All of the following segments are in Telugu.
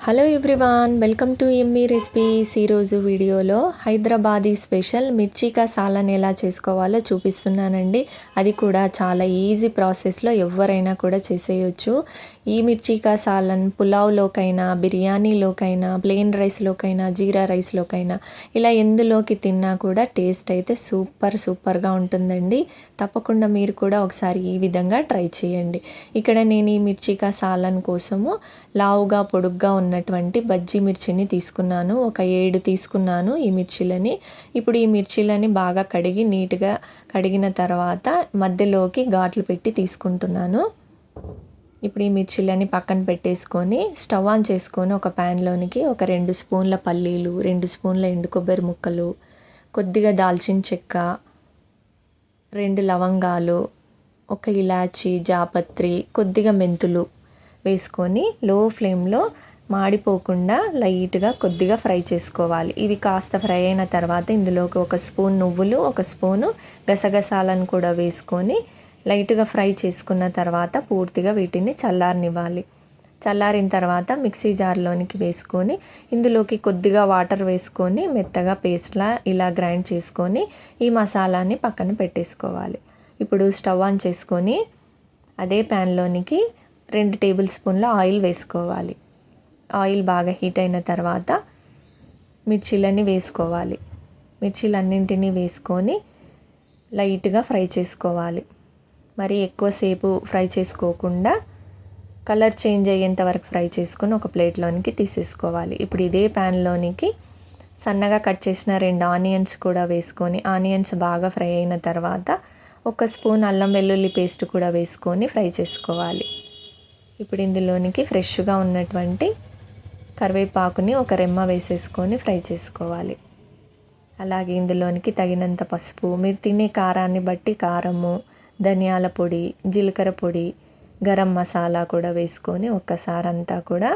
Hello everyone, welcome to Emmy recipes. ఈరోజు వీడియోలో హైదరాబాదీ స్పెషల్ మిర్చికా సాలన్ ఎలా చేసుకోవాలో చూపిస్తున్నానండి. అది కూడా చాలా ఈజీ ప్రాసెస్లో ఎవరైనా కూడా చేసేయచ్చు. ఈ మిర్చికా సాలన్ పులావ్లోకైనా, బిర్యానీలోకైనా, ప్లెయిన్ రైస్లోకైనా, జీరా రైస్లోకైనా ఇలా ఎందులోకి తిన్నా కూడా టేస్ట్ అయితే సూపర్గా ఉంటుందండి. తప్పకుండా మీరు కూడా ఒకసారి ఈ విధంగా ట్రై చేయండి. ఇక్కడ నేను ఈ మిర్చికా సాలన్ కోసము లావుగా పొడుగ్గా ఉన్నటువంటి బజ్జీ మిర్చిని తీసుకున్నాను. ఒక 7 తీసుకున్నాను ఈ మిర్చిలని. ఇప్పుడు ఈ మిర్చిలని బాగా కడిగి నీట్గా కడిగిన తర్వాత మధ్యలోకి ఘాట్లు పెట్టి తీసుకుంటున్నాను. ఇప్పుడు ఈ మిర్చిలని పక్కన పెట్టేసుకొని స్టవ్ ఆన్ చేసుకొని ఒక ప్యాన్లోనికి ఒక 2 స్పూన్ల పల్లీలు, 2 స్పూన్ల ఎండు కొబ్బరి ముక్కలు, కొద్దిగా దాల్చిన చెక్క, 2 లవంగాలు, ఒక ఇలాచి, జాపత్రి, కొద్దిగా మెంతులు వేసుకొని లో ఫ్లేమ్లో మాడిపోకుండా లైట్గా కొద్దిగా ఫ్రై చేసుకోవాలి. ఇవి కాస్త ఫ్రై అయిన తర్వాత ఇందులోకి ఒక స్పూన్ నువ్వులు, ఒక స్పూను గసగసాలను కూడా వేసుకొని లైట్గా ఫ్రై చేసుకున్న తర్వాత పూర్తిగా వీటిని చల్లారనివ్వాలి. చల్లారిన తర్వాత మిక్సీ జార్లోనికి వేసుకొని ఇందులోకి కొద్దిగా వాటర్ వేసుకొని మెత్తగా పేస్ట్లా ఇలా గ్రైండ్ చేసుకొని ఈ మసాలాని పక్కన పెట్టేసుకోవాలి. ఇప్పుడు స్టవ్ ఆన్ చేసుకొని అదే ప్యాన్లోనికి 2 టేబుల్ స్పూన్ల ఆయిల్ వేసుకోవాలి. ఆయిల్ బాగా హీట్ అయిన తర్వాత మిర్చీలని వేసుకోవాలి. మిర్చీలన్నింటినీ వేసుకొని లైట్గా ఫ్రై చేసుకోవాలి. మరి ఎక్కువసేపు ఫ్రై చేసుకోకుండా కలర్ చేంజ్ అయ్యేంత వరకు ఫ్రై చేసుకొని ఒక ప్లేట్లోనికి తీసేసుకోవాలి. ఇప్పుడు ఇదే ప్యాన్లోనికి సన్నగా కట్ చేసిన 2 ఆనియన్స్ కూడా వేసుకొని ఆనియన్స్ బాగా ఫ్రై అయిన తర్వాత ఒక స్పూన్ అల్లం వెల్లుల్లి పేస్ట్ కూడా వేసుకొని ఫ్రై చేసుకోవాలి. ఇప్పుడు ఇందులోనికి ఫ్రెష్గా ఉన్నటువంటి కరివేపాకుని ఒక రెమ్మ వేసేసుకొని ఫ్రై చేసుకోవాలి. అలాగే ఇందులోనికి తగినంత పసుపు, మీరు తినే కారాన్ని బట్టి కారము, ధనియాల పొడి, జీలకర్ర పొడి, గరం మసాలా కూడా వేసుకొని ఒక్కసారి అంతా కూడా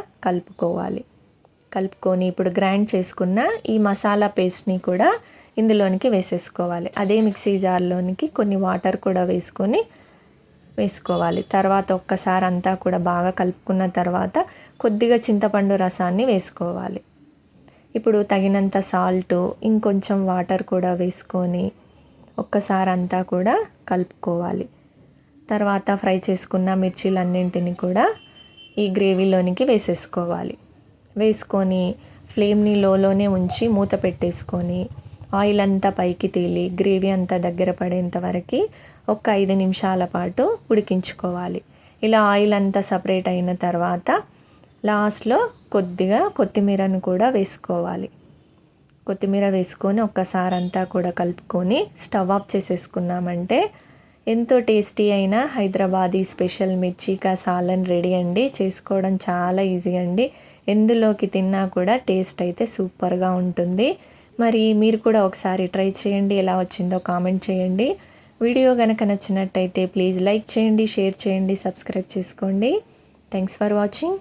కలుపుకొని ఇప్పుడు గ్రైండ్ చేసుకున్న ఈ మసాలా పేస్ట్ని కూడా ఇందులోనికి వేసేసుకోవాలి. అదే మిక్సీ జార్లోనికి కొన్ని వాటర్ కూడా వేసుకోవాలి. తర్వాత ఒక్కసారి అంతా కూడా బాగా కలుపుకున్న తర్వాత కొద్దిగా చింతపండు రసాన్ని వేసుకోవాలి. ఇప్పుడు తగినంత సాల్ట్, ఇంకొంచెం వాటర్ కూడా వేసుకొని ఒక్కసారి అంతా కూడా కలుపుకోవాలి. తర్వాత ఫ్రై చేసుకున్న మిర్చీలన్నింటినీ కూడా ఈ గ్రేవీలోనికి వేసేసుకోవాలి. వేసుకొని ఫ్లేమ్ని లోలోనే ఉంచి మూత పెట్టేసుకొని ఆయిల్ అంతా పైకి తేలి గ్రేవీ అంతా దగ్గర పడేంత వరకు ఒక 5 నిమిషాల పాటు ఉడికించుకోవాలి. ఇలా ఆయిల్ అంతా సపరేట్ అయిన తర్వాత లాస్ట్లో కొద్దిగా కొత్తిమీరను కూడా వేసుకోవాలి. కొత్తిమీర వేసుకొని ఒక్కసారి అంతా కూడా కలుపుకొని స్టవ్ ఆఫ్ చేసేసుకున్నామంటే ఎంతో టేస్టీ అయిన హైదరాబాదీ స్పెషల్ మిర్చికా సాలన్ రెడీ అండి. చేసుకోవడం చాలా ఈజీ అండి. ఎందులోకి తిన్నా కూడా టేస్ట్ అయితే సూపర్గా ఉంటుంది. మరి మీరు కూడా ఒకసారి ట్రై చేయండి. ఎలా వచ్చిందో కామెంట్ చేయండి. వీడియో కనుక నచ్చినట్టయితే ప్లీజ్ లైక్ చేయండి, షేర్ చేయండి, సబ్స్క్రైబ్ చేసుకోండి. Thanks for watching.